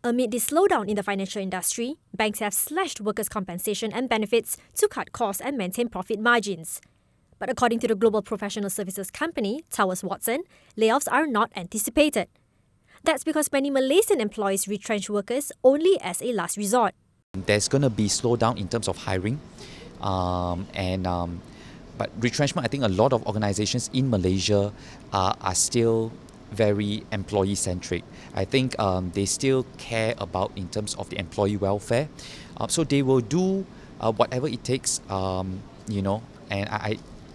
Amid this slowdown in the financial industry, banks have slashed workers' compensation and benefits to cut costs and maintain profit margins. But according to the global professional services company, Towers Watson, layoffs are not anticipated. That's because many Malaysian employees retrench workers only as a last resort. There's going to be slowdown in terms of hiring, but retrenchment, I think a lot of organizations in Malaysia are still very employee-centric. I think they still care about in terms of the employee welfare. So they will do whatever it takes, and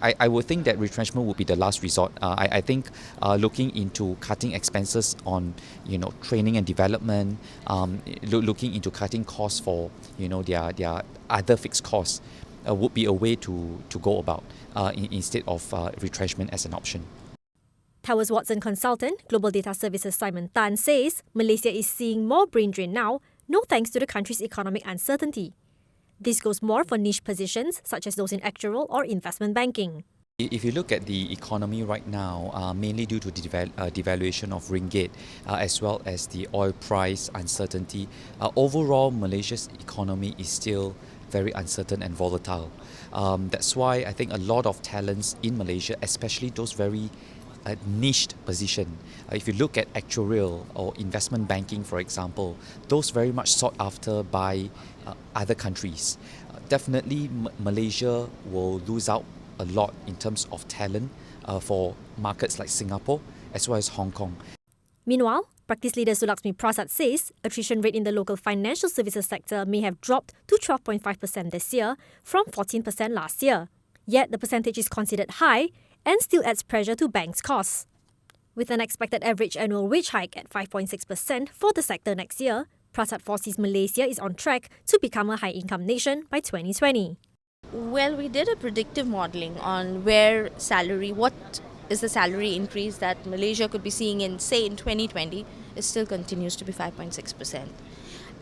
I would think that retrenchment would be the last resort. I think looking into cutting expenses on, training and development, looking into cutting costs for, their other fixed costs would be a way to go about instead of retrenchment as an option. Towers Watson consultant, Global Data Services Simon Tan says Malaysia is seeing more brain drain now, no thanks to the country's economic uncertainty. This goes more for niche positions such as those in actuarial or investment banking. If you look at the economy right now, mainly due to the devaluation of ringgit, as well as the oil price uncertainty, overall Malaysia's economy is still very uncertain and volatile. That's why I think a lot of talents in Malaysia, especially those very niched position. If you look at actuarial or investment banking, for example, those very much sought after by other countries. Definitely Malaysia will lose out a lot in terms of talent for markets like Singapore as well as Hong Kong. Meanwhile, practice leader Sulaxmi Prasad says attrition rate in the local financial services sector may have dropped to 12.5% this year from 14% last year. Yet the percentage is considered high and still adds pressure to banks' costs. With an expected average annual wage hike at 5.6% for the sector next year, Prasad foresees Malaysia is on track to become a high-income nation by 2020. Well, we did a predictive modelling on what is the salary increase that Malaysia could be seeing in 2020. It still continues to be 5.6%.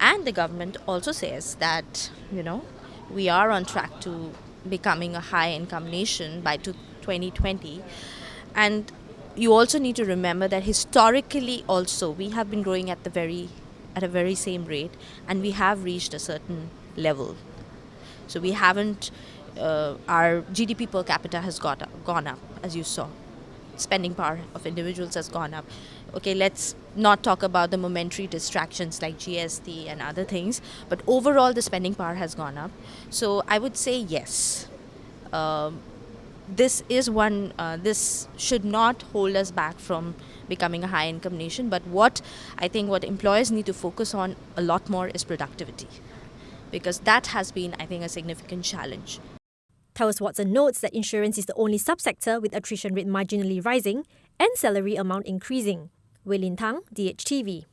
And the government also says that, we are on track to becoming a high-income nation by 2020. And you also need to remember that historically also we have been growing at a very same rate, and we have reached a certain level. So we haven't, our GDP per capita has gone up, as you saw. Spending power of individuals has gone up. Okay, let's not talk about the momentary distractions like GST and other things, but overall the spending power has gone up. So I would say yes. This should not hold us back from becoming a high-income nation. But what employers need to focus on a lot more is productivity, because that has been, I think, a significant challenge. Towers Watson notes that insurance is the only subsector with attrition rate marginally rising and salary amount increasing. Wei Lin Tang, DHTV.